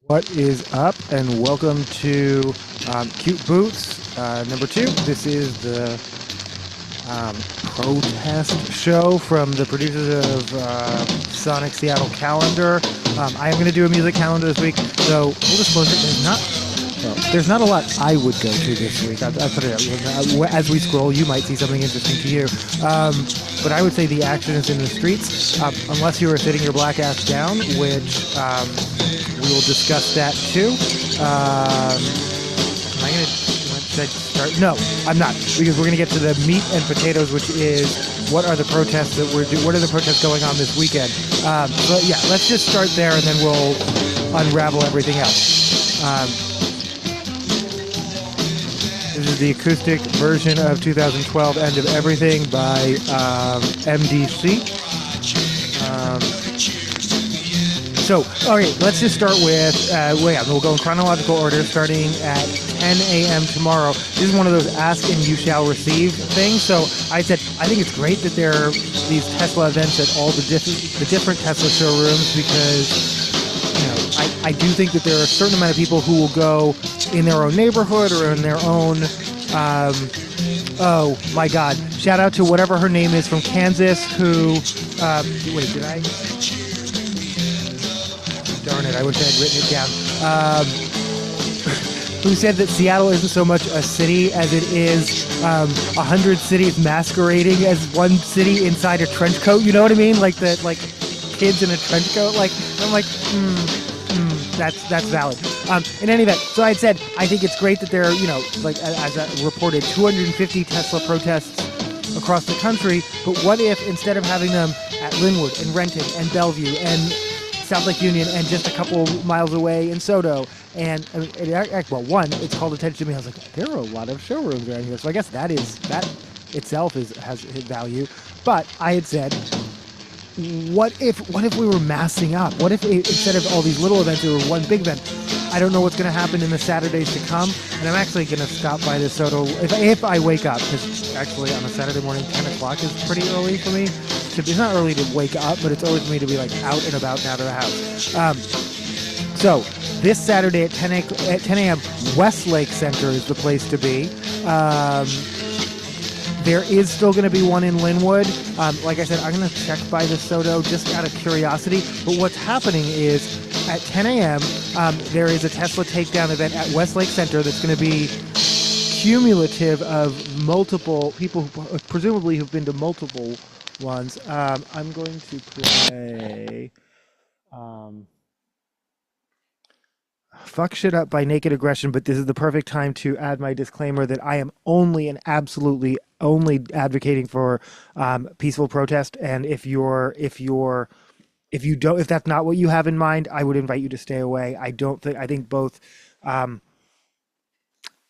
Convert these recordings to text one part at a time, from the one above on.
What is up, and welcome to Cute Boots number 2. This is the protest show from the producers of Sonic Seattle Calendar. I am going to do a music calendar this week, so full disclosure, there's not a lot I would go to this week. I put it out. As we scroll, you might see something interesting to you. But I would say the action is in the streets, unless you are sitting your black ass down, which we will discuss that too. Am I going to start? No, I'm not, because we're going to get to the meat and potatoes, which is what are the protests that what are the protests going on this weekend? But yeah, let's just start there, and then we'll unravel everything else. This is the acoustic version of 2012 End of Everything by MDC. All right, let's just start with, we'll go in chronological order, starting at 10 a.m. tomorrow. This is one of those ask and you shall receive things. So I said, I think it's great that there are these Tesla events at all the different Tesla showrooms, because I do think that there are a certain amount of people who will go in their own neighborhood or in their own, oh my God, shout out to whatever her name is from Kansas who, wait, did I? Darn it, I wish I had written it down. Who said that Seattle isn't so much a city as it is 100 cities masquerading as one city inside a trench coat. You know what I mean? Like kids in a trench coat. I'm like, that's valid. In any event, so I had said, I think it's great that there are, as I reported, 250 Tesla protests across the country. But what if, instead of having them at Lynnwood and Renton and Bellevue and South Lake Union and just a couple miles away in Soto, and one, it's called attention to me. I was like, there are a lot of showrooms around here, so I guess that itself has value. But I had said, what if we were massing up? What if instead of all these little events, there were one big event? I don't know what's going to happen in the Saturdays to come, and I'm actually going to stop by the Soto if I wake up, because actually on a Saturday morning, 10 o'clock is pretty early for me. It's not early to wake up, but it's early for me to be like out and about and out of the house. So this Saturday at 10 a.m., Westlake Center is the place to be. There is still going to be one in Lynnwood. Like I said, I'm going to check by the Soto just out of curiosity. But what's happening is at 10 a.m., there is a Tesla Takedown event at Westlake Center that's going to be cumulative of multiple people who presumably have been to multiple ones. I'm going to play Fuck Shit Up by Naked Aggression, but this is the perfect time to add my disclaimer that I am only and absolutely only advocating for peaceful protest. And if that's not what you have in mind, I would invite you to stay away. I think both,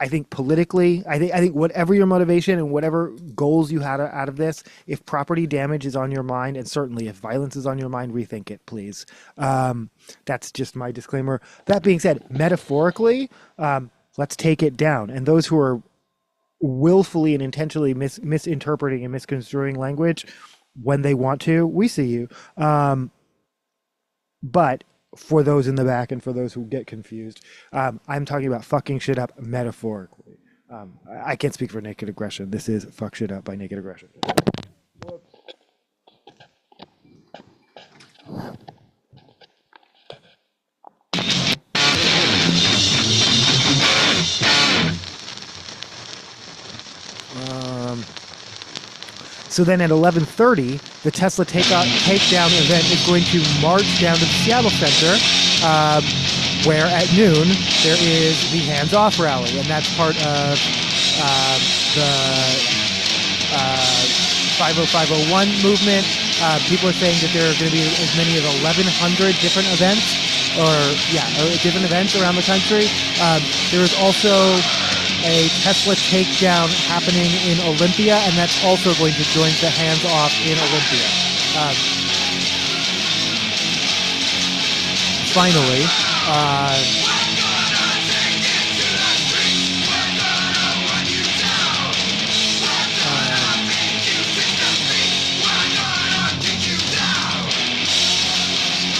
I think politically, I think whatever your motivation and whatever goals you had out of this, if property damage is on your mind, and certainly if violence is on your mind, rethink it, please. That's just my disclaimer. That being said, metaphorically, let's take it down. And those who are willfully and intentionally misinterpreting and misconstruing language when they want to, we see you. But for those in the back and for those who get confused, I'm talking about fucking shit up metaphorically. I can't speak for Naked Aggression. This is Fuck Shit Up by Naked Aggression. So then at 11:30, the Tesla Takedown event is going to march down to the Seattle Center, where at noon there is the Hands Off rally, and that's part of the 50501 movement. People are saying that there are going to be as many as 1,100 different events, different events around the country. There is also a Tesla Takedown happening in Olympia, and that's also going to join the Hands Off in Olympia. Finally,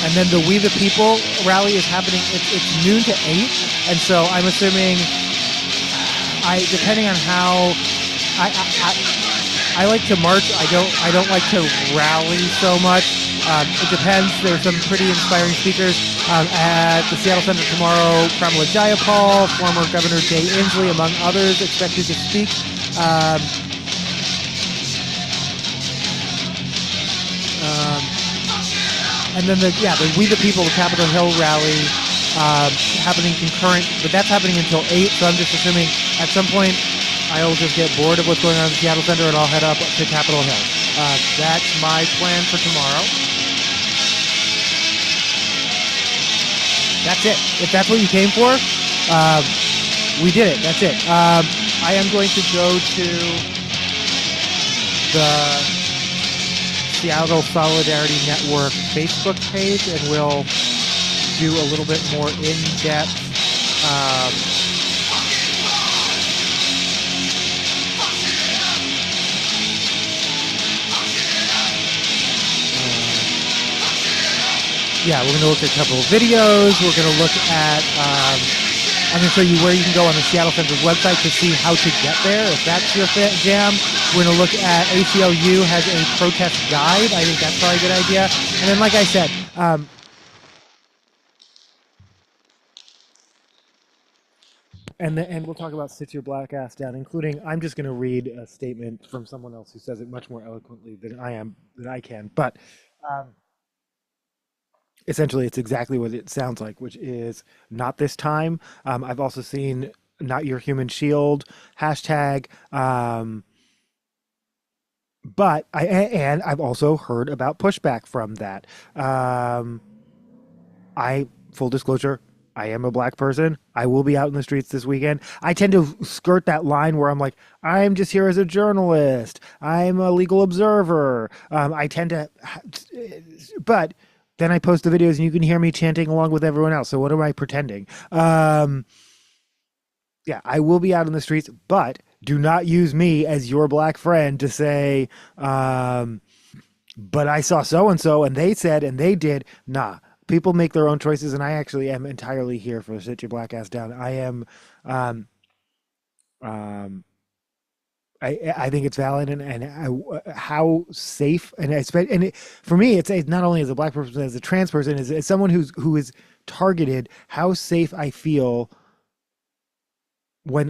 and then the We the People rally is happening. It's noon to 8, and so I'm assuming depending on how I like to march. I don't like to rally so much. It depends. There's some pretty inspiring speakers at the Seattle Center tomorrow. Pramila Jayapal, former Governor Inslee, among others, expected to speak. And then the We the People, the Capitol Hill rally happening concurrent, but that's happening until 8. So I'm just assuming at some point I'll just get bored of what's going on in the Seattle Center and I'll head up to Capitol Hill. That's my plan for tomorrow. That's it. If that's what you came for, we did it. That's it. I am going to go to the Seattle Solidarity Network Facebook page, and we'll do a little bit more in-depth we're going to look at a couple of videos. We're going to look at I'm going to show you where you can go on the Seattle Center's website to see how to get there, if that's your jam. We're going to look at ACLU has a protest guide. I think that's probably a good idea. And then, like I said, and we'll talk about Sit Your Black Ass Down, including, I'm just going to read a statement from someone else who says it much more eloquently than I can. But essentially, it's exactly what it sounds like, which is not this time. I've also seen Not Your Human Shield hashtag. But I've also heard about pushback from that. Full disclosure, I am a black person. I will be out in the streets this weekend. I tend to skirt that line where I'm like, I'm just here as a journalist. I'm a legal observer. I tend to, but then I post the videos and you can hear me chanting along with everyone else. So what am I pretending? I will be out in the streets, but do not use me as your black friend to say, but I saw so-and-so and they said and they did. Nah, people make their own choices, and I actually am entirely here for Sit Your Black Ass Down. I am, I think it's valid, and how safe, for me, it's not only as a black person, as a trans person, as someone who is targeted, how safe I feel when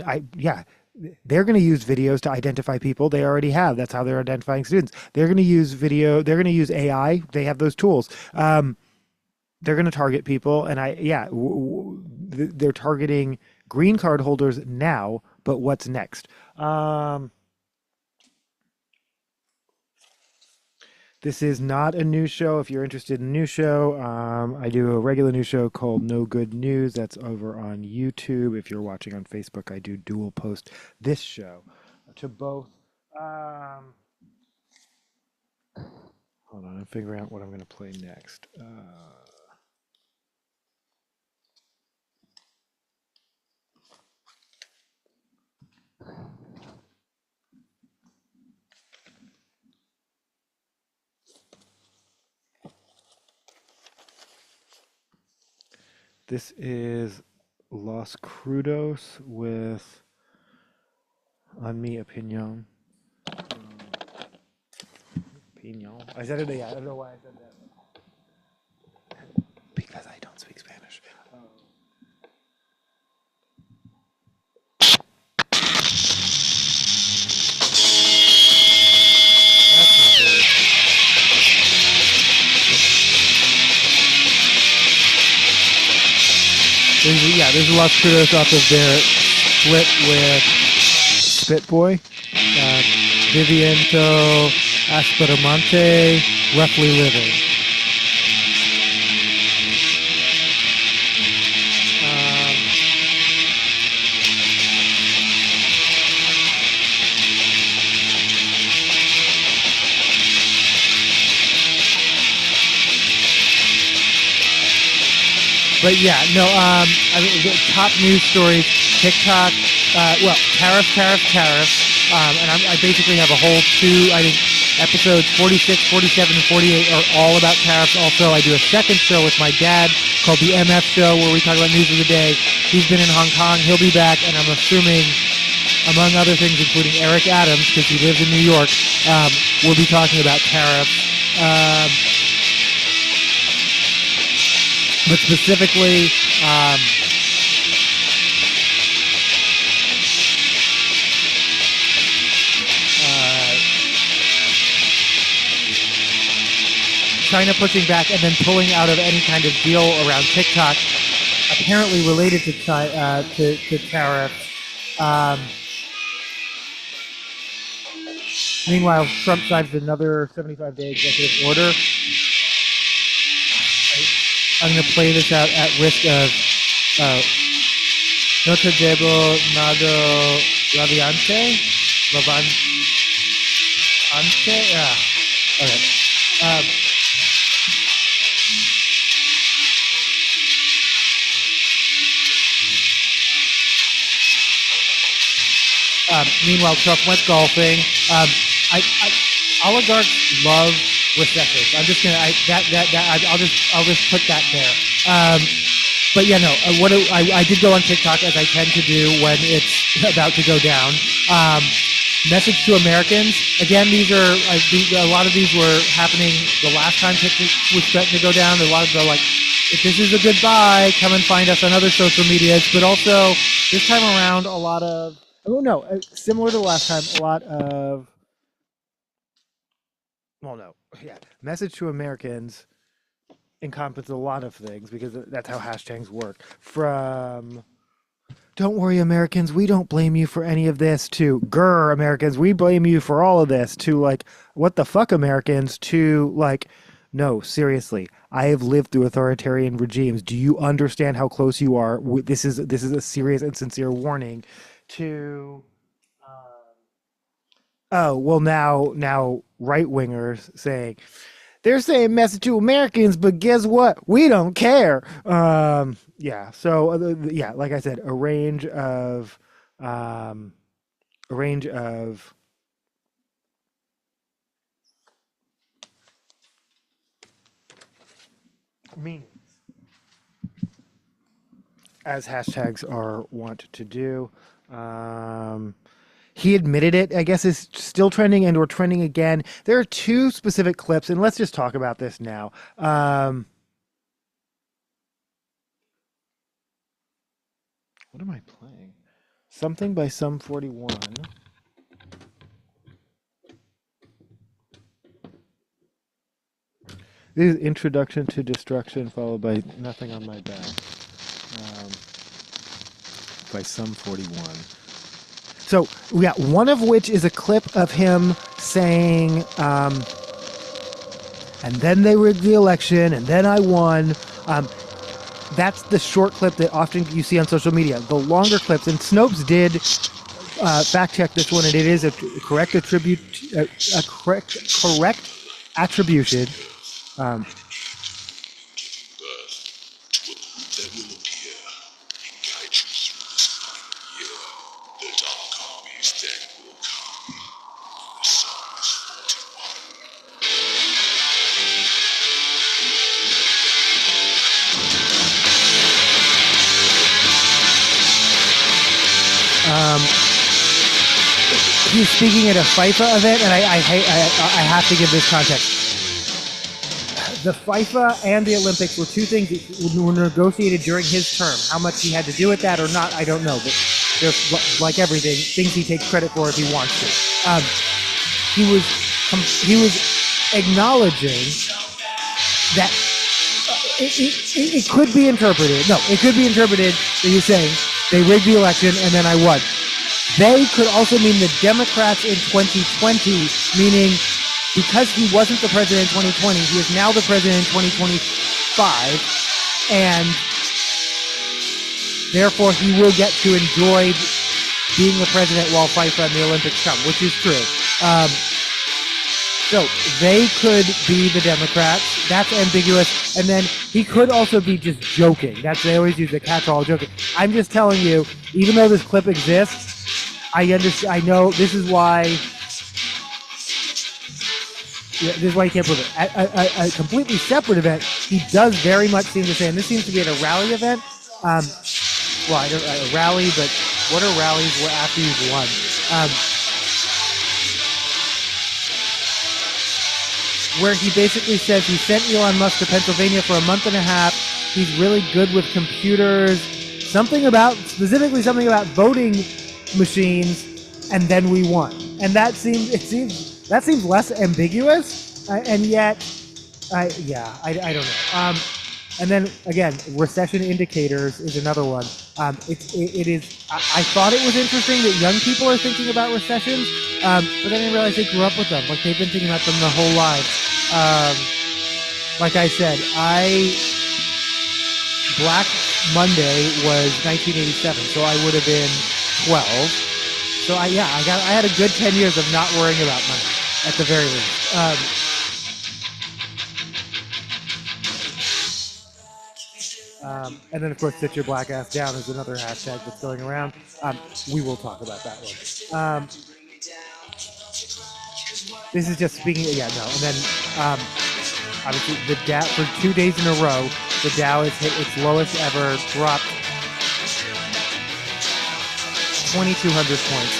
they're going to use videos to identify people. They already have. That's how they're identifying students. They're going to use video. They're going to use AI. They have those tools. They're going to target people, and they're targeting green card holders now. But what's next? This is not a news show. If you're interested in a news show, I do a regular news show called No Good News. That's over on YouTube. If you're watching on Facebook, I do dual post this show to both. Hold on, I'm figuring out what I'm going to play next. This is Los Crudos with On Mi Opinion. Opinion. I said it, I don't know why I said that. Because I don't speak Spanish. That's not good. There's a Los Crudos off of their split with Spit Boy, Viviento Asperamonte, Roughly Living. But I mean, the top news stories, TikTok, tariffs. And I basically have a whole episodes 46, 47, and 48 are all about tariffs. Also, I do a second show with my dad called the MF Show, where we talk about news of the day. He's been in Hong Kong. He'll be back, and I'm assuming, among other things, including Eric Adams, because he lives in New York, we'll be talking about tariffs. But specifically, China pushing back and then pulling out of any kind of deal around TikTok, apparently related to tariffs. Meanwhile, Trump signs another 75-day executive order. I'm going to play this out at risk of Notre Debo Nado Lavante? Yeah. Okay. Meanwhile, Trump went golfing. Oligarchs love recessions. I'm just gonna. I'll just put that there. But yeah, no. I did go on TikTok, as I tend to do when it's about to go down. Message to Americans. Again, these are a lot of these were happening the last time TikTok was threatening to go down. A lot of the if this is a good buy, come and find us on other social medias. But also this time around, a lot of similar to the last time, a lot of message to Americans encompasses a lot of things, because that's how hashtags work. From "Don't worry, Americans, we don't blame you for any of this," to "Grr, Americans, we blame you for all of this," to "What the fuck, Americans," to "No, seriously, I have lived through authoritarian regimes. Do you understand how close you are? This is a serious and sincere warning." To now right-wingers saying, they're saying message to Americans, but guess what? We don't care. So like I said, a range of meanings, as hashtags are wont to do. He admitted it, I guess, is still trending and or trending again. There are two specific clips, and let's just talk about this now. What am I playing? Something by Sum 41. This is Introduction to Destruction, followed by Nothing on My Back. By Sum 41. So, one of which is a clip of him saying, and then they rigged the election, and then I won. That's the short clip that often you see on social media. The longer clips, and Snopes did fact check this one, and it is a correct attribution. He's speaking at a FIFA event, and I have to give this context. The FIFA and the Olympics were two things that were negotiated during his term. How much he had to do with that or not, I don't know. But just like everything, things he takes credit for if he wants to. He was acknowledging that it could be interpreted. No, it could be interpreted that he's saying they rigged the election and then I won. They could also mean the Democrats in 2020, meaning because he wasn't the president in 2020, he is now the president in 2025, and therefore he will get to enjoy being the president while FIFA and the Olympics come, which is true. So they could be the Democrats. That's ambiguous. And then he could also be just joking. They always use the catch-all joking. I'm just telling you, even though this clip exists, I understand. I know this is why. Yeah, this is why you can't prove it. A completely separate event, he does very much seem to say, and this seems to be at a rally event. Well, I don't a rally, but what are rallies after you've won? Where he basically says he sent Elon Musk to Pennsylvania for a month and a half. He's really good with computers. Specifically something about voting machines, and then we won. And that seems less ambiguous, and yet, I don't know. And then again, recession indicators is another one. It is. I thought it was interesting that young people are thinking about recessions, but then I realized they grew up with them. Like they've been thinking about them their whole lives. Like I said, Black Monday was 1987, so I would have been 12. So I had a good 10 years of not worrying about money at the very least. And then, of course, sit your black ass down is another hashtag that's going around. We will talk about that one. This is just speaking. And then obviously the Dow for 2 days in a row, the Dow has hit its lowest ever, dropped 2,200 points.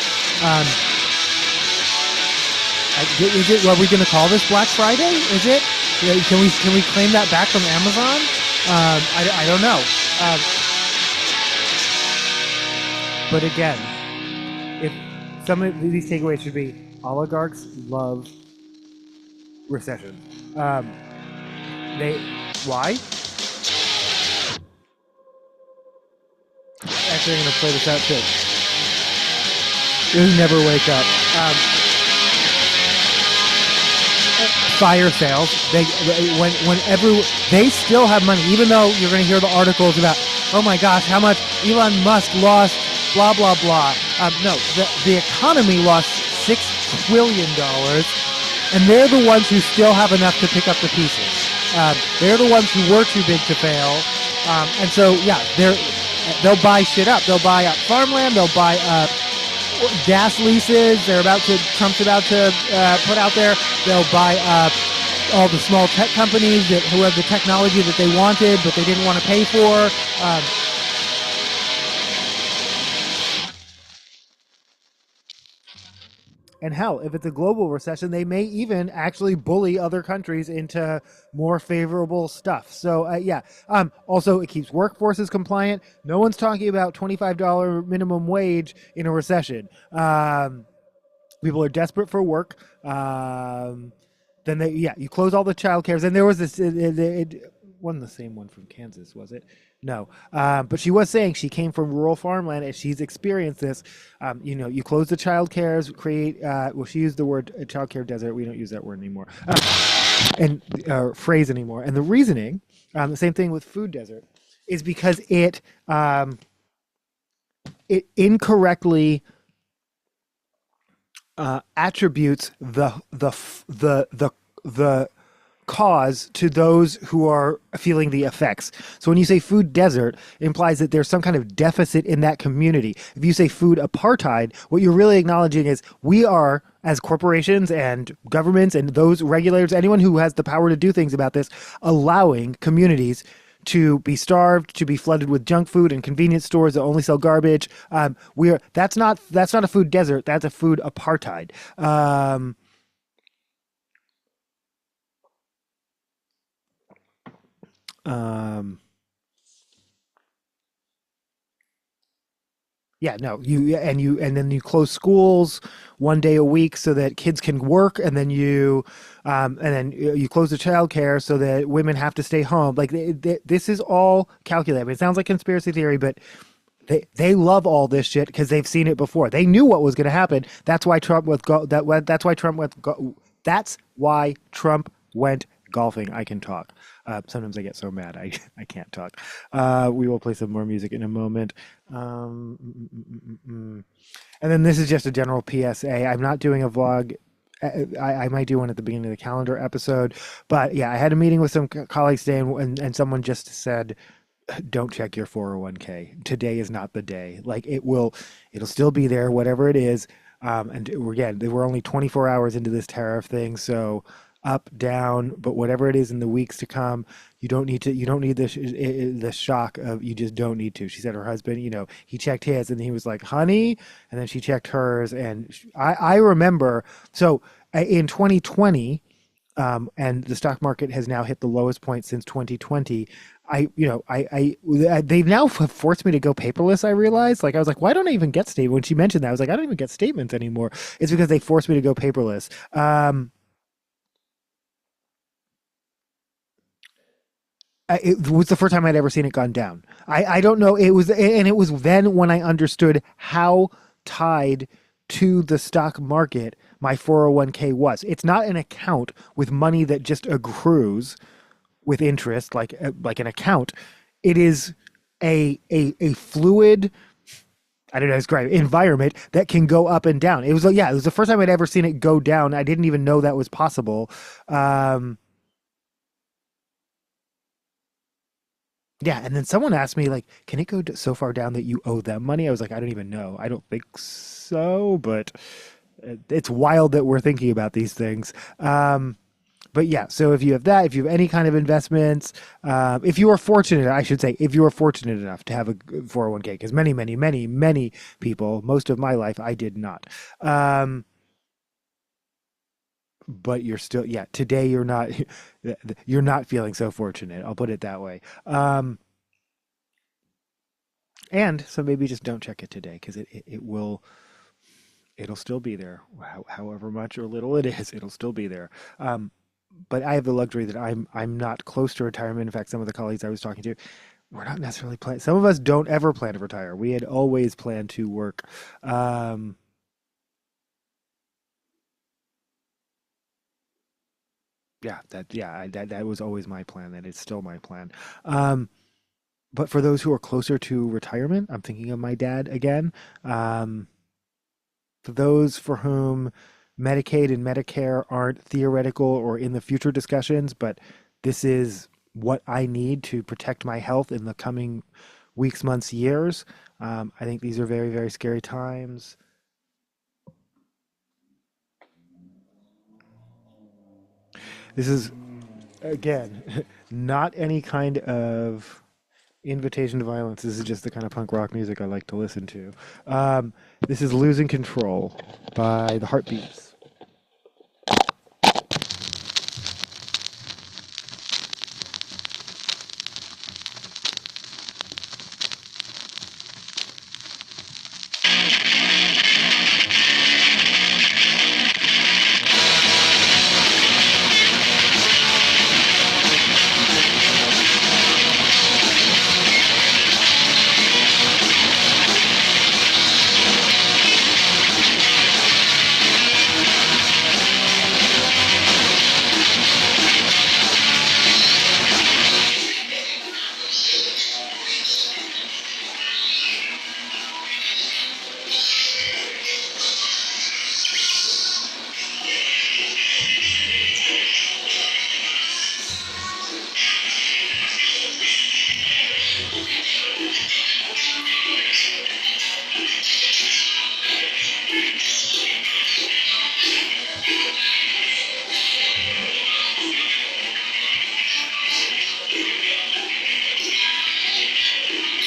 Is it? Are we going to call this Black Friday? Is it? Can we claim that back from Amazon? I don't know. But again, if some of these takeaways should be, oligarchs love recession. Why? Actually, I'm going to play this out too. You'll never wake up. Fire sales. They still have money, even though you're going to hear the articles about, oh my gosh, how much Elon Musk lost, blah blah blah. No, the economy lost $6 trillion, and they're the ones who still have enough to pick up the pieces. They're the ones who were too big to fail, and so they'll buy shit up. They'll buy up farmland. They'll buy up gas leases. Trump's about to put out there. They'll buy up all the small tech companies who have the technology that they wanted, but they didn't want to pay for. And hell, if it's a global recession, they may even actually bully other countries into more favorable stuff. So, also, it keeps workforces compliant. No one's talking about $25 minimum wage in a recession. People are desperate for work. Then you close all the child cares. And there was this, it wasn't the same one from Kansas, was it? No, but she was saying she came from rural farmland and she's experienced this. You close the child cares, create. She used the word child care desert. We don't use that word anymore, and phrase anymore. And the reasoning, the same thing with food desert, is because it incorrectly attributes the cause to those who are feeling the effects. So when you say food desert, it implies that there's some kind of deficit in that community. If you say food apartheid, what you're really acknowledging is we are, as corporations and governments and those regulators, anyone who has the power to do things about this, allowing communities to be starved, to be flooded with junk food and convenience stores that only sell garbage. That's not a food desert. That's a food apartheid. And then you close schools one day a week so that kids can work, and then you close the childcare so that women have to stay home. Like this is all calculated. I mean, it sounds like conspiracy theory, but they love all this shit because they've seen it before. They knew what was going to happen. That's why Trump went golfing. I can talk. Sometimes I get so mad I can't talk. We will play some more music in a moment. And then this is just a general PSA. I'm not doing a vlog. I might do one at the beginning of the calendar episode. But yeah, I had a meeting with some colleagues today, and someone just said, don't check your 401k. Today is not the day. Like it'll still be there, whatever it is. And again, we're only 24 hours into this tariff thing, so up, down, but whatever it is in the weeks to come, you don't need the shock of, you just don't need to. She said her husband, he checked his and he was like, honey, and then she checked hers. And I remember, so in 2020, and the stock market has now hit the lowest point since 2020. They've now forced me to go paperless. I realized, I was like, why don't I even get statements? When she mentioned that, I was like, I don't even get statements anymore. It's because they forced me to go paperless. It was the first time I'd ever seen it gone down. I don't know. It was then when I understood how tied to the stock market my 401k was. It's not an account with money that just accrues with interest like an account. It is a fluid, I don't know, describe environment that can go up and down. It was the first time I'd ever seen it go down. I didn't even know that was possible. Yeah, and then someone asked me, can it go so far down that you owe them money? I was like, I don't even know. I don't think so, but it's wild that we're thinking about these things. But yeah, so if you have that, if you have any kind of investments, if you are fortunate, I should say, if you are fortunate enough to have a 401k, because many, many, many, many people, most of my life, I did not. But you're still, today you're not feeling so fortunate. I'll put it that way. And so maybe just don't check it today, because it'll still be there. However much or little it is, it'll still be there. But I have the luxury that I'm not close to retirement. In fact, some of the colleagues I was talking to, we're not necessarily planning. Some of us don't ever plan to retire. We had always planned to work. That was always my plan. That is still my plan. But for those who are closer to retirement, I'm thinking of my dad again. For those for whom Medicaid and Medicare aren't theoretical or in the future discussions, but this is what I need to protect my health in the coming weeks, months, years. I think these are very, very scary times. This is, again, not any kind of invitation to violence. This is just the kind of punk rock music I like to listen to. This is Losing Control by the Heartbeats.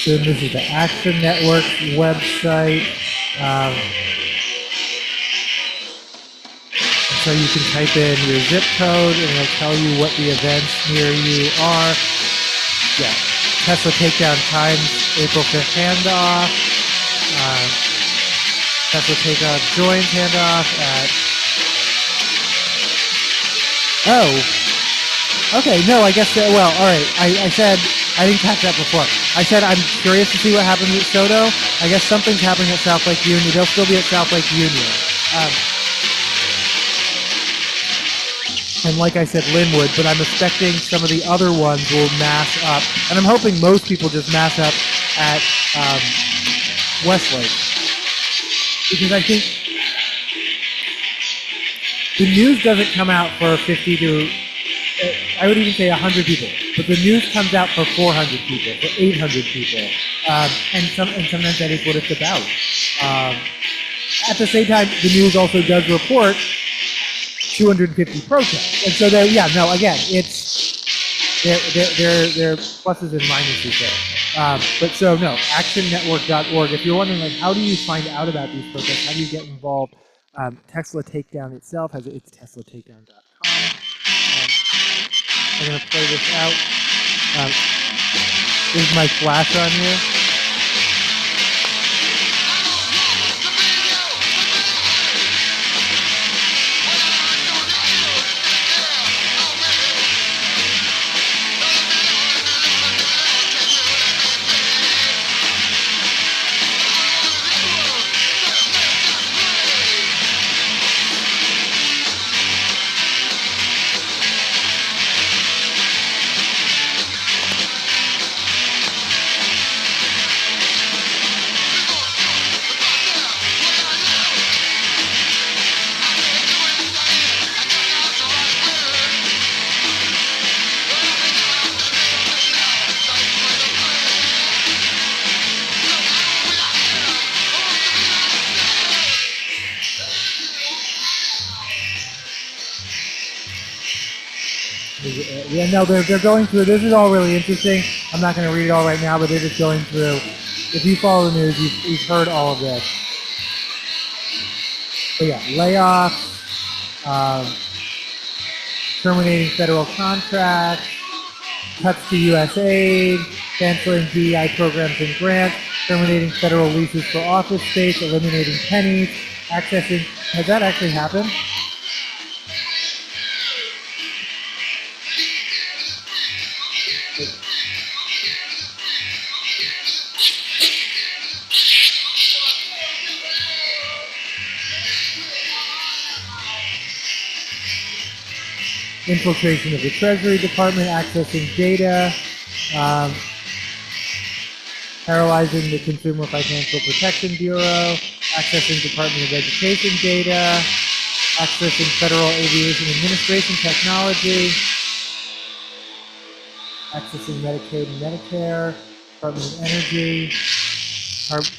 So this is the Action Network website. So you can type in your zip code and it'll tell you what the events near you are. Yeah, Tesla Takedown times, April 5th handoff. Tesla Takedown joins handoff at... Oh, okay, no, I guess, well, all right, I said, I didn't catch that before. I said I'm curious to see what happens at Soto. I guess something's happening at South Lake Union. They'll still be at South Lake Union. And like I said, Lynnwood, but I'm expecting some of the other ones will mass up. And I'm hoping most people just mass up at Westlake. Because I think the news doesn't come out for 50 to, I would even say 100 people. but the news comes out for 400 people, for 800 people, and sometimes that is what it's about. At the same time, the news also does report 250 protests, and so there, yeah, no, again, it's there are pluses and minuses there. But so no, actionnetwork.org. If you're wondering, like, how do you find out about these protests? How do you get involved? Tesla Takedown itself it's teslatakedown.com. I'm gonna play this out. This is my flash on here. Yeah, no, they're going through. This is all really interesting. I'm not going to read it all right now, but they're just going through. If you follow the news, you've heard all of this. But yeah, layoffs, terminating federal contracts, cuts to U.S. aid, canceling DEI programs and grants, terminating federal leases for office space, eliminating pennies, accessing. Has that actually happened? Infiltration of the Treasury Department, accessing data, paralyzing the Consumer Financial Protection Bureau, accessing Department of Education data, accessing Federal Aviation Administration technology, accessing Medicaid and Medicare, Department of Energy,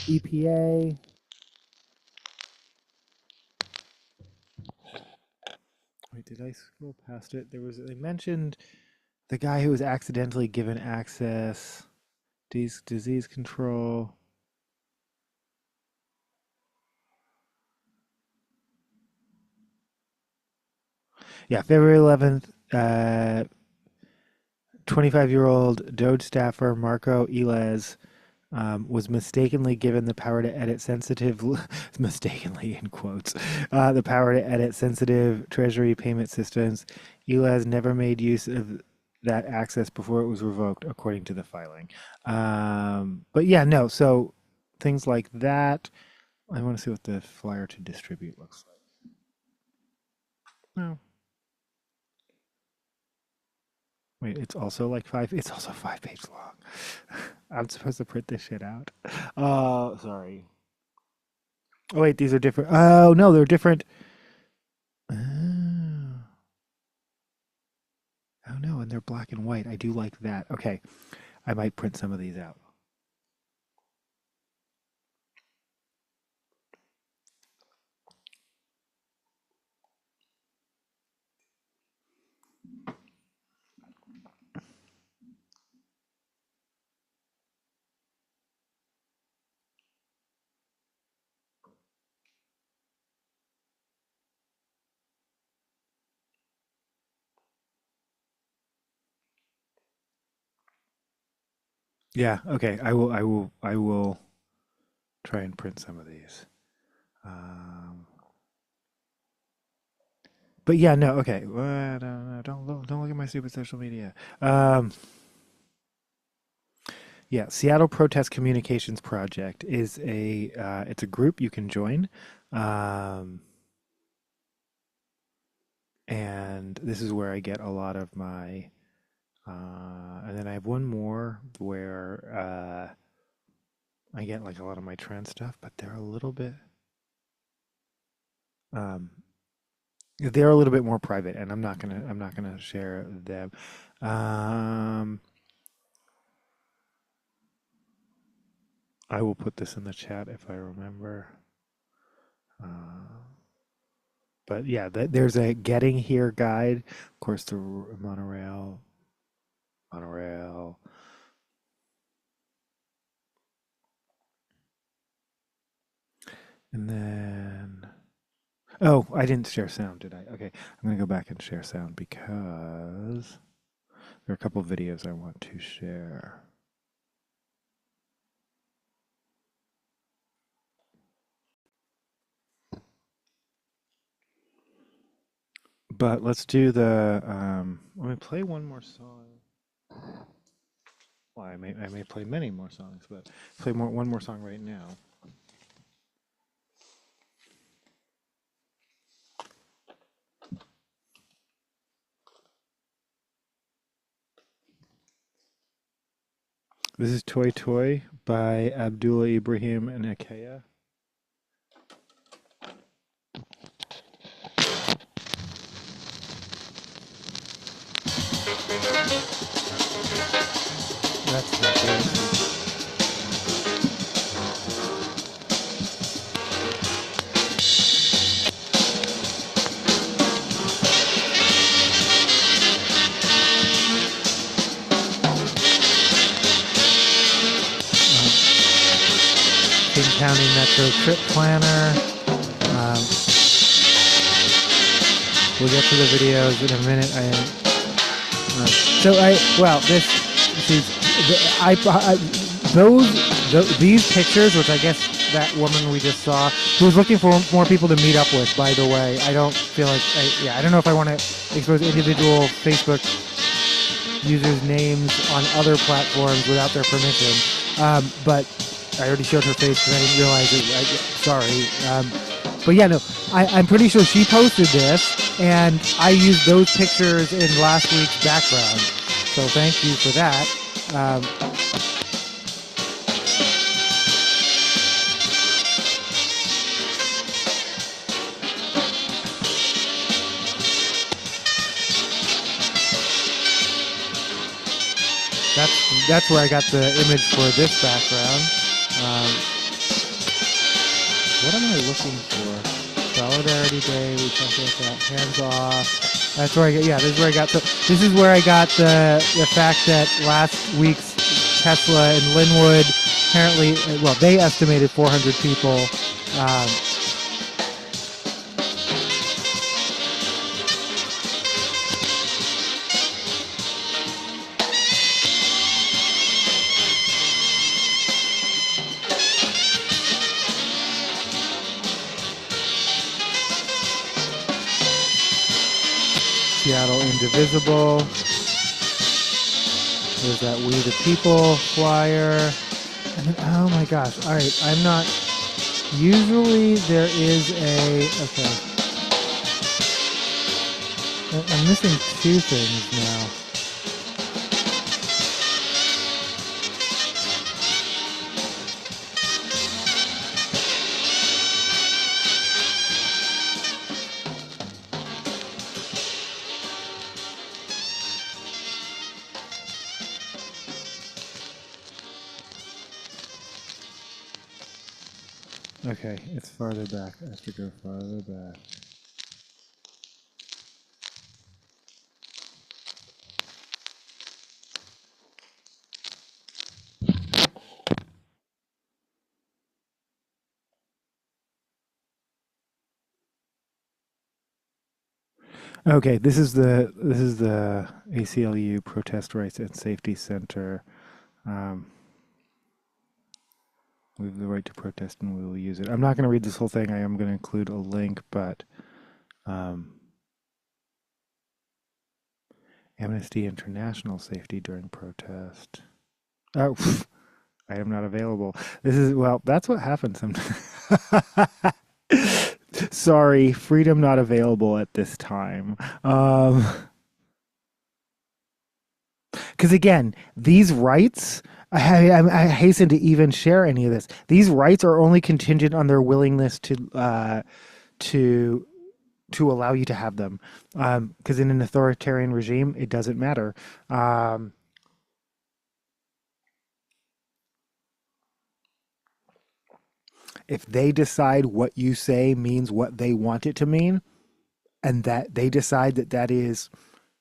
EPA. Wait, did I scroll past it? They mentioned the guy who was accidentally given access, disease control. Yeah, February 11th, 25-year-old Dode staffer Marco Ilez was mistakenly given the power to edit mistakenly in quotes, the power to edit sensitive Treasury payment systems. Ilez never made use of that access before it was revoked, according to the filing. But yeah, no, so things like that. I want to see what the flyer to distribute looks like. No. Wait, it's also 5 pages long. I'm supposed to print this shit out. Oh, sorry. Oh, wait, these are different. Oh, no, they're different. Oh. Oh, no, and they're black and white. I do like that. Okay, I might print some of these out. Yeah, okay. I will try and print some of these. But yeah, no, okay. Well, no, don't look at my stupid social media. Yeah, Seattle Protest Communications Project is it's a group you can join. Um, and this is where I get a lot of my and then I have one more where I get like a lot of my trend stuff, but they're a little bit um They're a little bit more private, and I'm not gonna share them. Um, I will put this in the chat if I remember. Uh, but yeah, there's a getting here guide. Of course, the monorail, and then oh, I didn't share sound, did I? Okay, I'm gonna go back and share sound because there are a couple of videos I want to share. But let's do the. Let me play one more song. Well, I may play many more songs, but play one more song right now. This is Toy Toy by Abdullah Ibrahim and Ecosia. That's not good. King County Metro Trip Planner. We'll get to the videos in a minute. These pictures, which I guess that woman we just saw, who was looking for more people to meet up with, by the way. I don't feel like, I don't know if I want to expose individual Facebook users' names on other platforms without their permission. But I already showed her face because I didn't realize it. Sorry. But yeah, no, I'm pretty sure she posted this, and I used those pictures in last week's background. So thank you for that. That's where I got the image for this background. What am I looking for? Solidarity Day, we talked about that. Hands off. That's where I get, this is where I got, this is where I got the fact that last week's Tesla in Lynnwood, apparently, well, they estimated 400 people. Seattle Indivisible. There's that We the People flyer. And then, oh my gosh. All right, I'm not. Usually there is a. Okay. I'm missing two things now. Okay, it's farther back. I have to go farther back. Okay, this is the ACLU Protest Rights and Safety Center. We have the right to protest and we will use it. I'm not going to read this whole thing. I am going to include a link, but Amnesty International safety during protest. Oh, I am not available. This is, well, that's what happens sometimes. Sorry, freedom not available at this time. Because again, these rights, I hasten to even share any of this. These rights are only contingent on their willingness to to allow you to have them. Because in an authoritarian regime, it doesn't matter. If they decide what you say means what they want it to mean, and that they decide that that is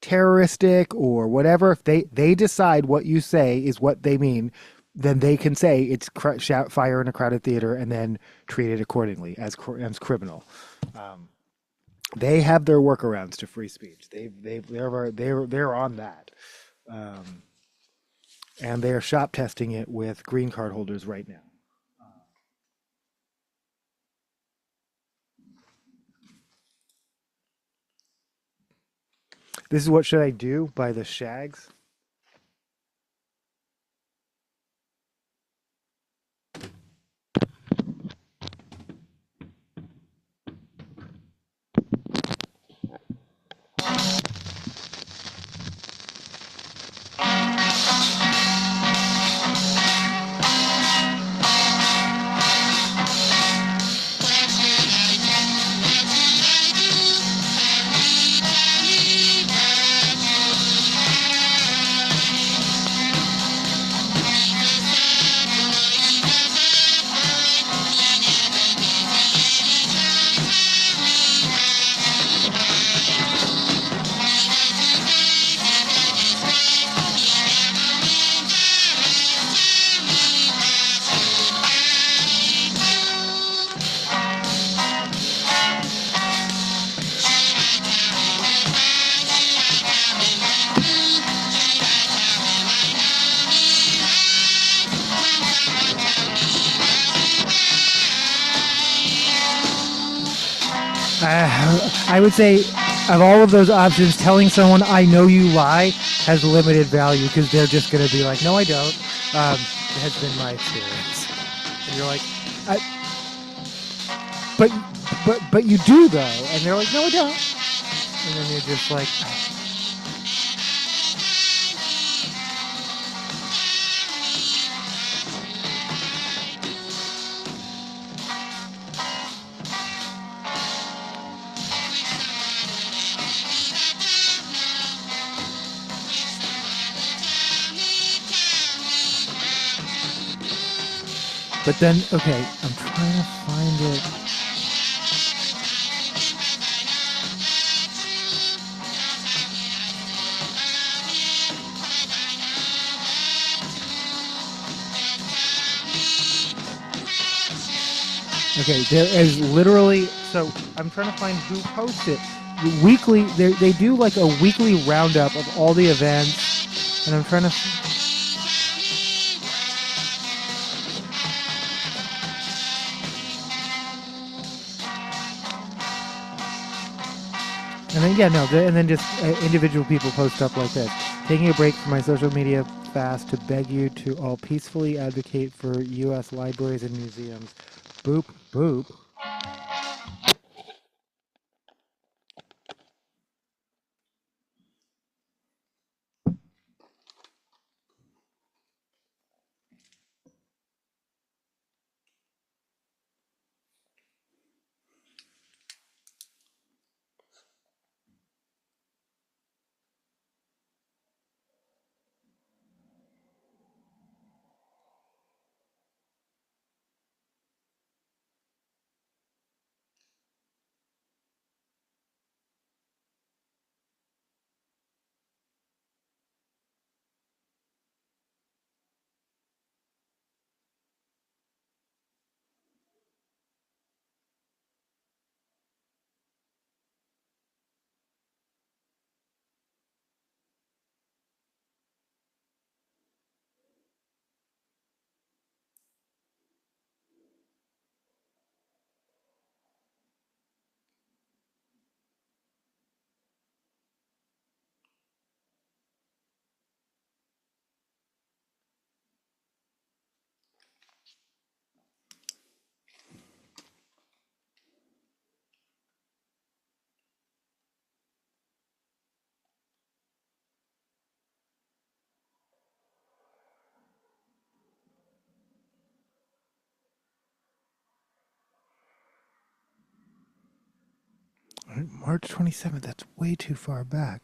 terroristic or whatever, if they decide what you say is what they mean, then they can say it's shout fire in a crowded theater and then treat it accordingly as criminal. Um, they have their workarounds to free speech. They're on that, um, and they are shop testing it with green card holders right now. This is What Should I Do by the Shags. I would say of all of those options, telling someone "I know you lie" has limited value because they're just going to be like, "No, I don't." Has been my experience, and you're like, I, "But, but you do though," and they're like, "No, I don't," and then you're just like. But then, okay, I'm trying to find it. Okay, there is literally, so I'm trying to find who posts it. Weekly, they do like a weekly roundup of all the events, and I'm trying to. And then, yeah, no, and then just individual people post up like this. Taking a break from my social media fast to beg you to all peacefully advocate for U.S. libraries and museums. Boop, boop. March 27th. That's way too far back.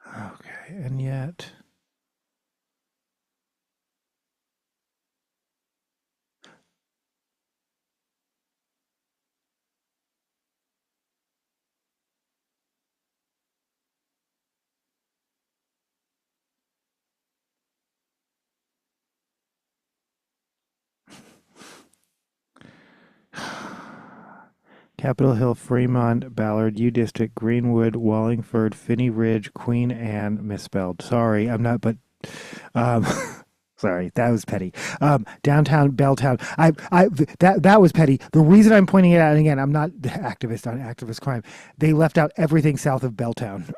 Okay, and yet... Capitol Hill, Fremont, Ballard, U District, Greenwood, Wallingford, Finney Ridge, Queen Anne, misspelled. Sorry, I'm not, but, um, sorry, that was petty. Downtown Belltown, that was petty. The reason I'm pointing it out, and again, I'm not the activist on activist crime. They left out everything south of Belltown.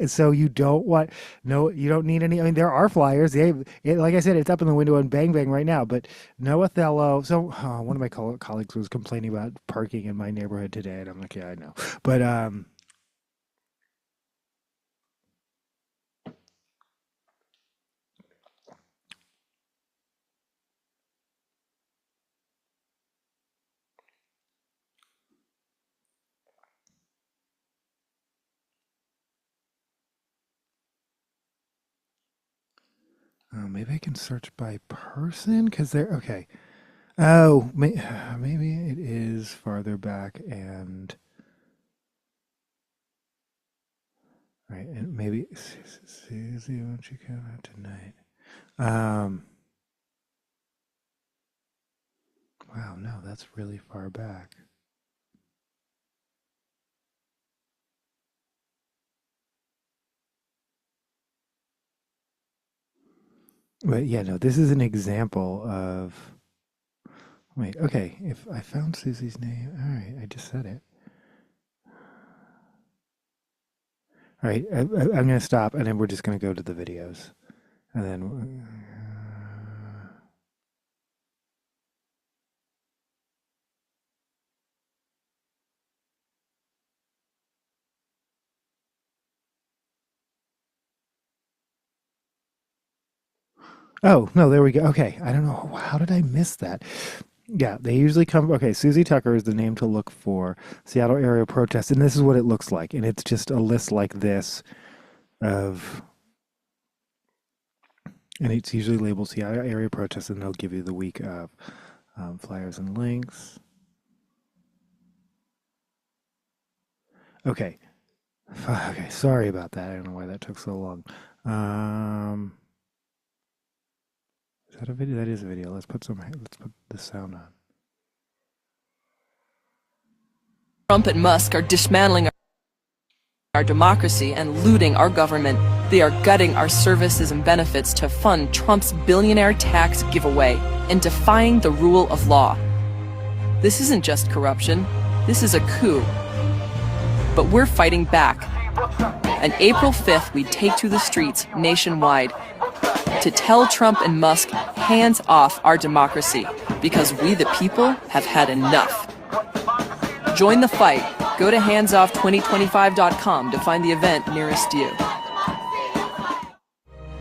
So you don't want, no, you don't need any. I mean, there are flyers. Like I said, it's up in the window on Bang Bang right now. But no Othello. So one of my colleagues was complaining about parking in my neighborhood today, and I'm like, yeah, I know. But maybe I can search by person because they're okay. Oh, maybe it is farther back and right, and maybe Susie, won't you come out tonight? Wow, no, that's really far back. But yeah, no, this is an example of. Wait, okay, if I found Susie's name, all right, I just said it. All right, I'm going to stop, and then we're just going to go to the videos, and then. Oh no, there we go. Okay, I don't know how did I miss that. Yeah, they usually come. Okay, Susie Tucker is the name to look for. Seattle area protests, and this is what it looks like, and it's just a list like this of. And it's usually labeled Seattle area protests, and they'll give you the week of flyers and links. Okay. Okay, sorry about that. I don't know why that took so long. Is that a video? That is a video. Let's put the sound on. Trump and Musk are dismantling our democracy and looting our government. They are gutting our services and benefits to fund Trump's billionaire tax giveaway and defying the rule of law. This isn't just corruption. This is a coup. But we're fighting back. On April 5th, we take to the streets nationwide to tell Trump and Musk, hands off our democracy, because we the people have had enough. Join the fight. Go to handsoff2025.com to find the event nearest you.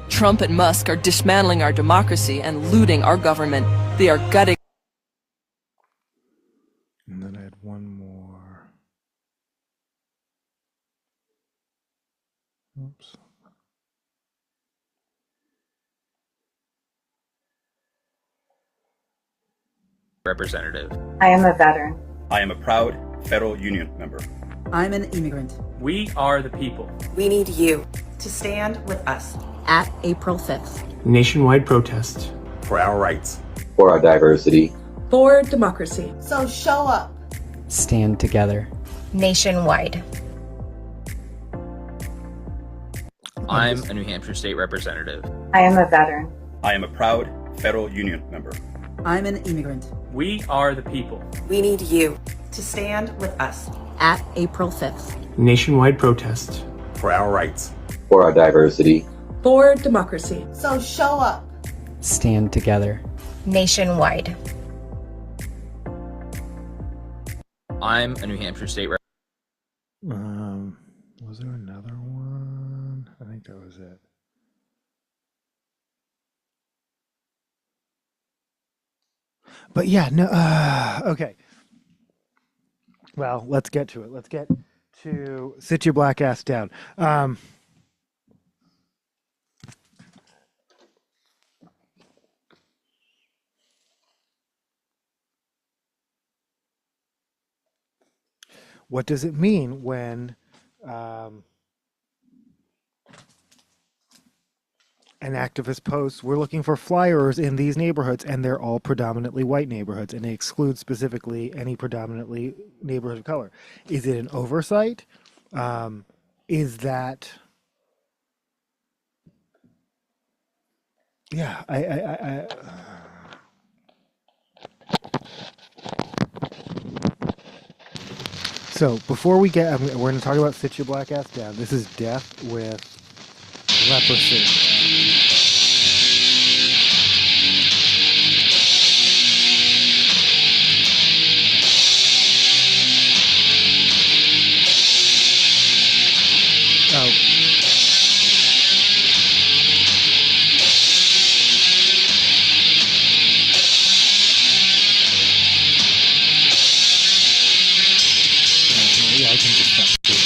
Trump and Musk are dismantling our democracy and looting our government. They are gutting. And then I had one more. Oops. Representative. I am a veteran. I am a proud federal union member. I'm an immigrant. We are the people. We need you To stand with us. At April 5th. Nationwide protest. For our rights. For our diversity. For democracy. So show up. Stand together. nationwide. I'm a New Hampshire state representative. I am a veteran. I am a proud federal union member. I'm an immigrant. We are the people. We need you To stand with us. At April 5th. Nationwide protest. For our rights. For our diversity. For democracy. So show up. Stand together. nationwide. I'm a New Hampshire state Was there another one? I think that was it. But yeah, no. Okay. Well, let's get to it. Let's get to sit your black ass down. What does it mean when an activist posts, we're looking for flyers in these neighborhoods, and they're all predominantly white neighborhoods, and they exclude specifically any predominantly neighborhood of color? Is it an oversight? Is that... Yeah, I So before we get, we're going to talk about sit your black ass down. This is death with leprosy. Oh. Yeah, I can just stop this.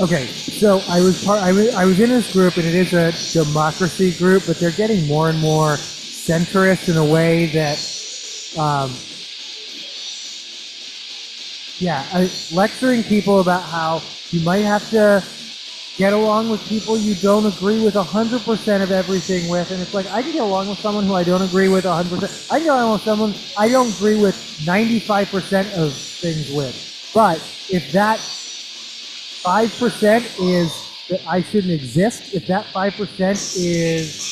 Okay, so I was in this group, and it is a democracy group, but they're getting more and more centrist in a way that, lecturing people about how you might have to get along with people you don't agree with 100% of everything with, and it's like, I can get along with someone who I don't agree with 100%. I can get along with someone I don't agree with 95% of things with, but if that 5% is that I shouldn't exist, if that 5% is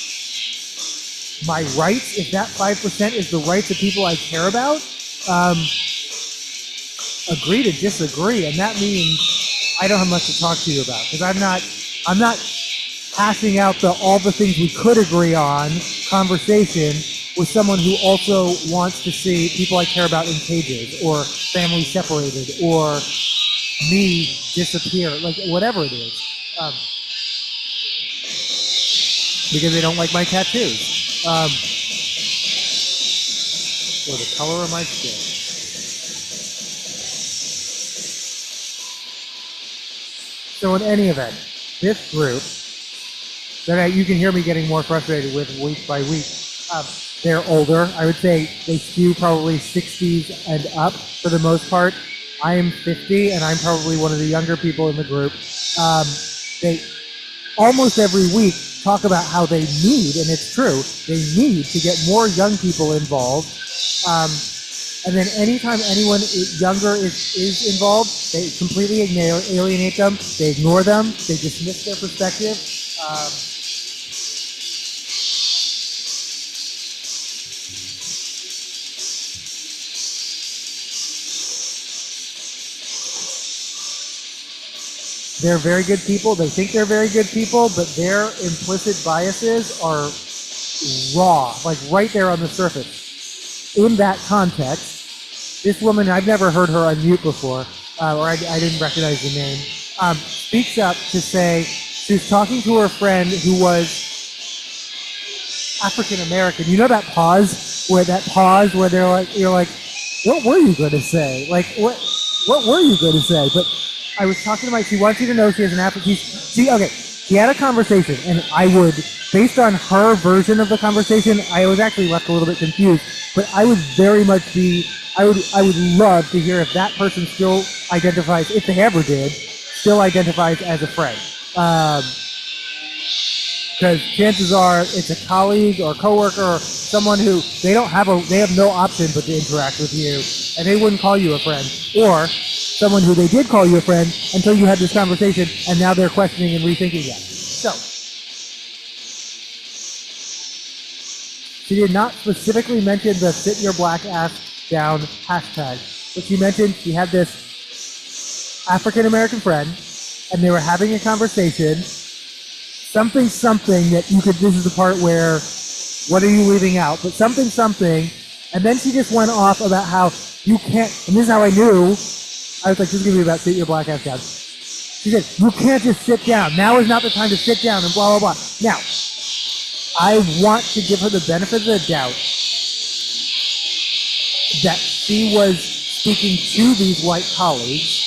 my rights, if that 5% is the rights of people I care about, agree to disagree, and that means I don't have much to talk to you about, because I'm not passing out all the things we could agree on conversation with someone who also wants to see people I care about in cages, or families separated, or me disappear, like whatever it is, because they don't like my tattoos, or the color of my skin. So in any event, this group that you can hear me getting more frustrated with week by week, they're older. I would say they skew probably 60s and up for the most part. I am 50, and I'm probably one of the younger people in the group. They almost every week talk about how they need, and it's true, they need to get more young people involved. And then anytime anyone younger is involved, they completely alienate them, they ignore them, they dismiss their perspective. They're very good people. They think they're very good people, but their implicit biases are raw, like right there on the surface. In that context, this woman, I've never heard her unmute before, or I didn't recognize the name, speaks up to say she's talking to her friend who was African American. You know that pause where they're like, you're like, what were you going to say? Like, what were you going to say? But I was talking to she wants you to know she has an African, she had a conversation, and I would, based on her version of the conversation, I was actually left a little bit confused, but I would very much I would love to hear if that person still identifies, if they ever did, still identifies as a friend. Because chances are it's a colleague or coworker or someone who they have no option but to interact with you, and they wouldn't call you a friend, or someone who they did call you a friend until you had this conversation, and now they're questioning and rethinking that. So, she did not specifically mention the sit your black ass down hashtag, but she mentioned she had this African American friend, and they were having a conversation. Something that you could, this is the part where, what are you leaving out? But something, and then she just went off about how you can't, and this is how I knew, I was like, this is going to be about sit your black ass down. She said, you can't just sit down. Now is not the time to sit down and blah, blah, blah. Now, I want to give her the benefit of the doubt that she was speaking to these white colleagues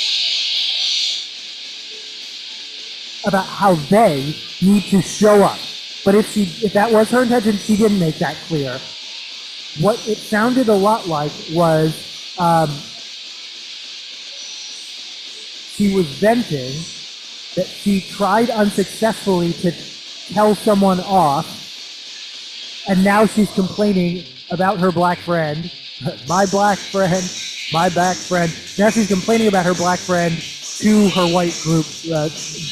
about how they need to show up. But if that was her intention, she didn't make that clear. What it sounded a lot like was she was venting that she tried unsuccessfully to tell someone off, and now she's complaining about her black friend, my black friend. Now she's complaining about her black friend to her white group,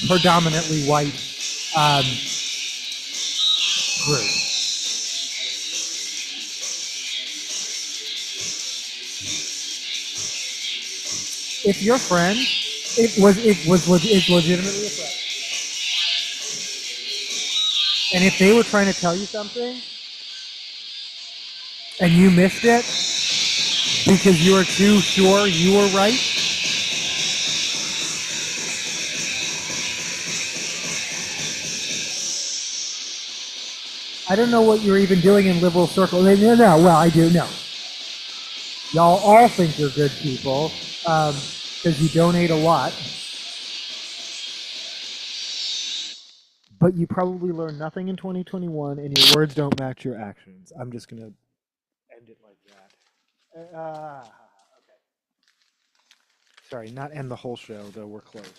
predominantly white group. If your friend, is legitimately a friend, and if they were trying to tell you something, and you missed it because you were too sure you were right, I don't know what you're even doing in liberal circles. No, well, I do know. Y'all all think you're good people because you donate a lot. But you probably learned nothing in 2021, and your words don't match your actions. I'm just going to end it like that. Okay. Sorry, not end the whole show, though we're close.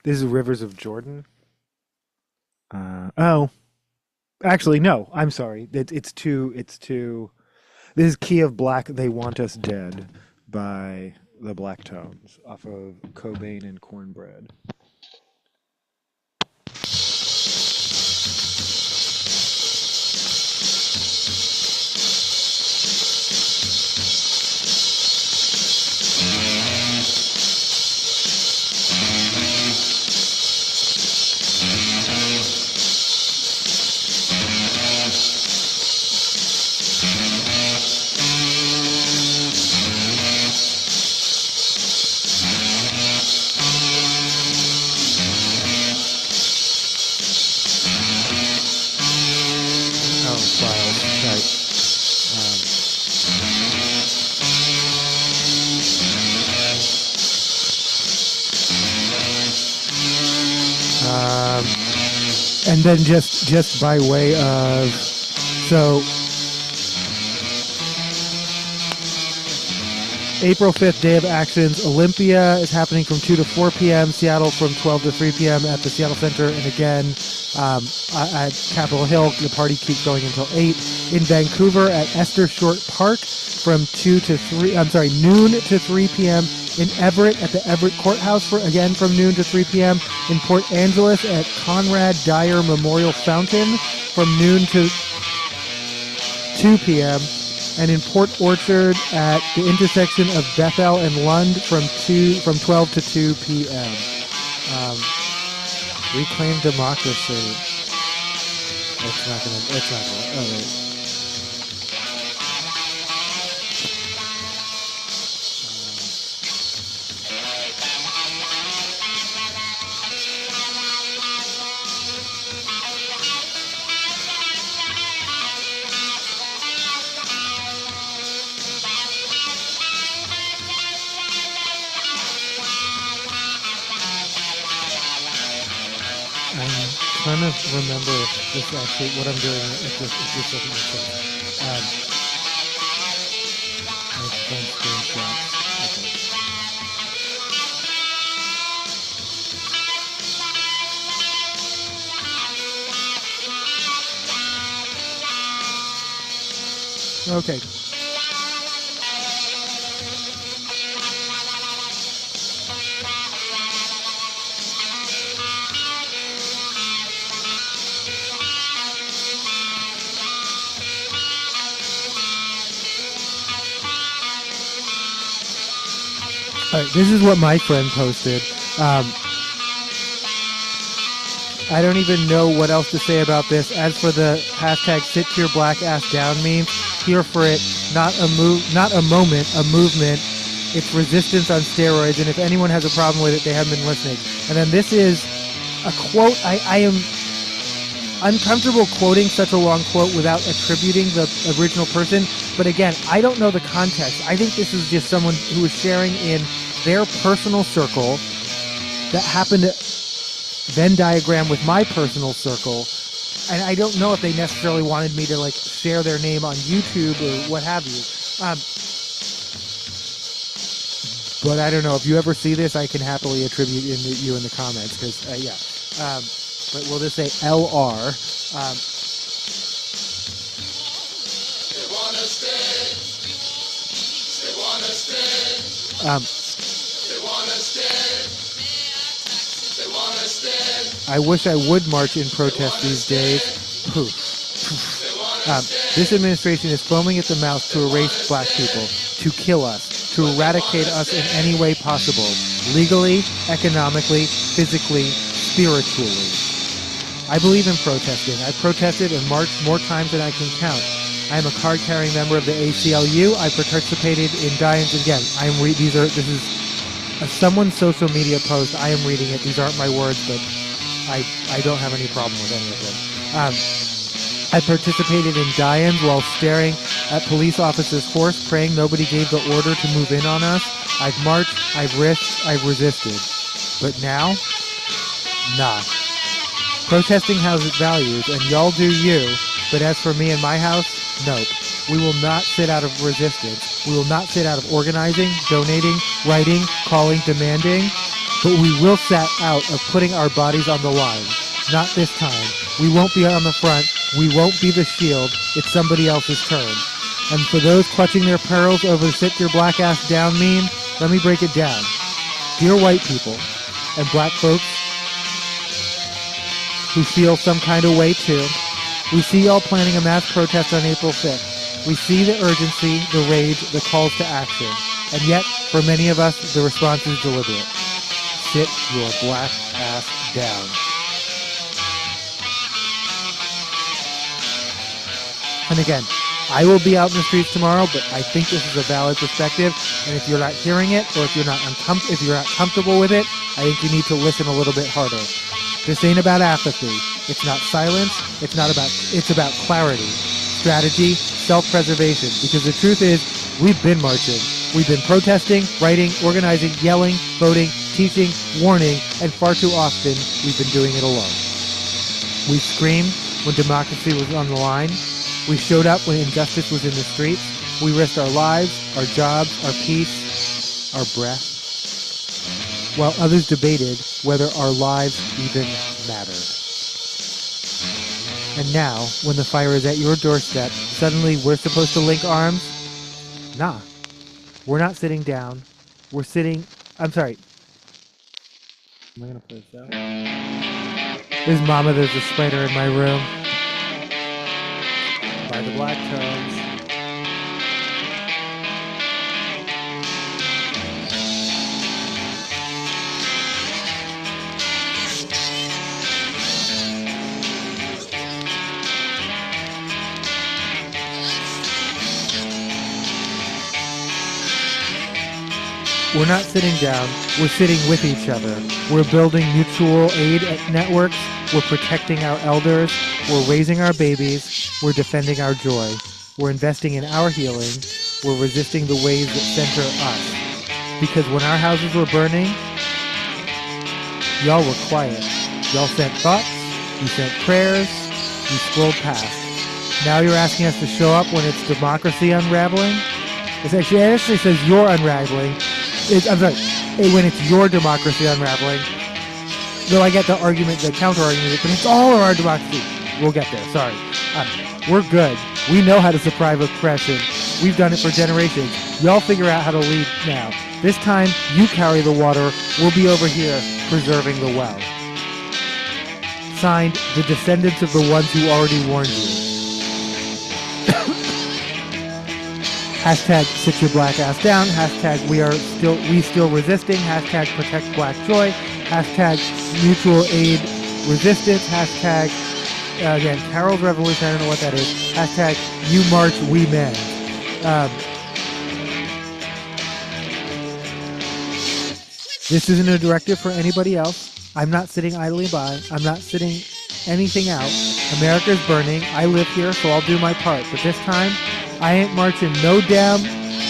This is Rivers of Jordan. Actually, no. I'm sorry. It's too. This is Key of Black. They Want Us Dead by the Black Tones off of Cobain and Cornbread. And then just by way of, so April 5th, Day of Actions, Olympia is happening from 2 to 4 p.m., Seattle from 12 to 3 p.m. at the Seattle Center, and again at Capitol Hill, the party keeps going until 8. In Vancouver at Esther Short Park from noon to 3 p.m. In Everett at the Everett Courthouse from noon to 3 p.m. In Port Angeles at Conrad Dyer Memorial Fountain from noon to 2 p.m. And in Port Orchard at the intersection of Bethel and Lund from 12 to 2 p.m. Reclaim democracy. It's not gonna. Oh, wait. trying to remember if this actually, what I'm doing, if this doesn't make sense. Let's run screenshots. Okay. All right, this is what my friend posted. I don't even know what else to say about this. As for the hashtag sit your black ass down meme, here for it, not a moment, a movement. It's resistance on steroids, and if anyone has a problem with it, they haven't been listening. And then this is a quote. I am uncomfortable quoting such a long quote without attributing the original person. But again, I don't know the context. I think this is just someone who is sharing in their personal circle that happened to Venn diagram with my personal circle. And I don't know if they necessarily wanted me to like share their name on YouTube or what have you. But I don't know. If you ever see this, I can happily attribute you in the comments. Because, but we'll just say LR. I wish I would march in protest these days. This administration is foaming at the mouth to erase black people, to kill us, to eradicate us in any way possible, legally, economically, physically, spiritually. I believe in protesting. I protested and marched more times than I can count. I am a card-carrying member of the ACLU. I participated in Dyer's again. This is someone's social media post. I am reading it. These aren't my words, but I don't have any problem with any of them. I participated in die-ins while staring at police officers' horse, praying nobody gave the order to move in on us. I've marched, I've risked, I've resisted. But now? Nah. Protesting has its values, and y'all do you, but as for me and my house, nope. We will not sit out of resistance. We will not sit out of organizing, donating, writing, calling, demanding, but we will sit out of putting our bodies on the line. Not this time. We won't be on the front. We won't be the shield. It's somebody else's turn. And for those clutching their pearls over the sit your black ass down meme, let me break it down. Dear white people and black folks who feel some kind of way too, we see y'all planning a mass protest on April 5th. We see the urgency, the rage, the calls to action. And yet, for many of us, the response is deliberate. Sit your black ass down. And again, I will be out in the streets tomorrow, but I think this is a valid perspective. And if you're not hearing it, or if you're not comfortable with it, I think you need to listen a little bit harder. This ain't about apathy. It's not silence. It's about clarity, strategy, self-preservation. Because the truth is, we've been marching. We've been protesting, writing, organizing, yelling, voting, teaching, warning, and far too often, we've been doing it alone. We screamed when democracy was on the line. We showed up when injustice was in the streets. We risked our lives, our jobs, our peace, our breath, while others debated whether our lives even mattered. And now, when the fire is at your doorstep, suddenly we're supposed to link arms? Nah. We're not sitting down. We're sitting... I'm sorry. Am I going to play this out? There's Mama, there's a spider in my room. By the black tones. We're not sitting down, we're sitting with each other. We're building mutual aid networks, we're protecting our elders, we're raising our babies, we're defending our joy. We're investing in our healing, we're resisting the ways that center us. Because when our houses were burning, y'all were quiet. Y'all sent thoughts, You sent prayers. You scrolled past. Now you're asking us to show up when it's democracy unraveling? It actually says you're unraveling. I'm sorry, when it's your democracy unraveling. Though I get the argument, the counter-argument, but it's all of our democracy. We'll get there, sorry. We're good. We know how to survive oppression. We've done it for generations. Y'all figure out how to lead now. This time, you carry the water. We'll be over here preserving the well. Signed, the descendants of the ones who already warned you. Hashtag sit your black ass down. Hashtag we still resisting. Hashtag protect black joy. Hashtag mutual aid resistance. Hashtag again Carol's revolution. I don't know what that is. Hashtag you march we men. This isn't a directive for anybody else. I'm not sitting idly by. I'm not sitting anything out. America's burning. I live here, so I'll do my part. But this time, I ain't marching no damn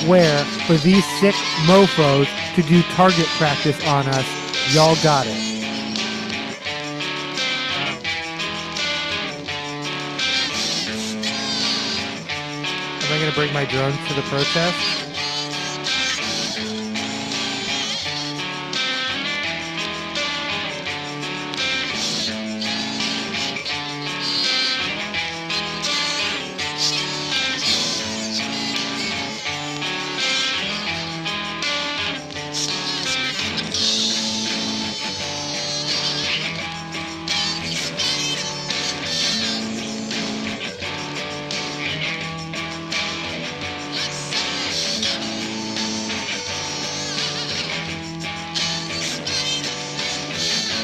where for these sick mofos to do target practice on us. Y'all got it. Am I going to bring my drones to the protest?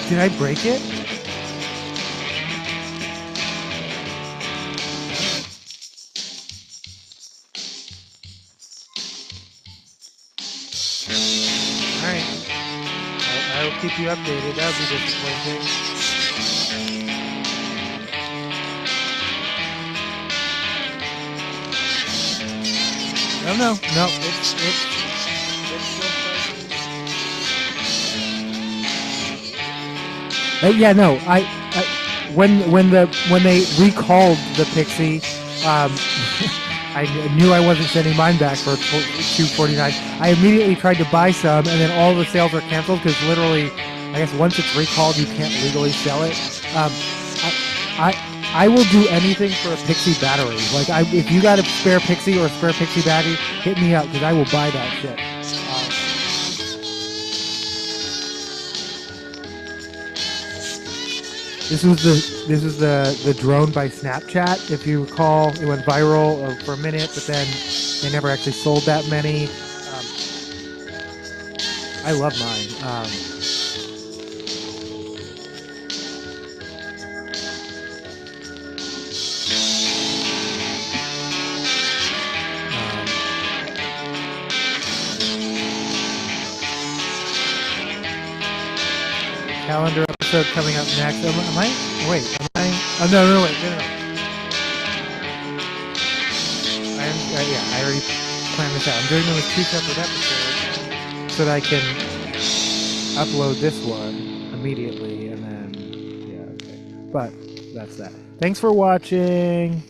Did I break it? Alright. I will keep you updated. That would be disappointing. Oh no, it's yeah, no. When they recalled the Pixie, I knew I wasn't sending mine back for $249. I immediately tried to buy some, and then all the sales are canceled because literally, I guess once it's recalled, you can't legally sell it. I will do anything for a Pixie battery. Like, if you got a spare Pixie or a spare Pixie battery, hit me up because I will buy that shit. This was the drone by Snapchat. If you recall, it went viral for a minute, but then they never actually sold that many. I love mine. Calendar episode coming up next. Am I? Wait, am I? Oh, no, wait. I already planned this out. I'm doing them as 2 separate episodes so that I can upload this one immediately and then, yeah, okay. But that's that. Thanks for watching.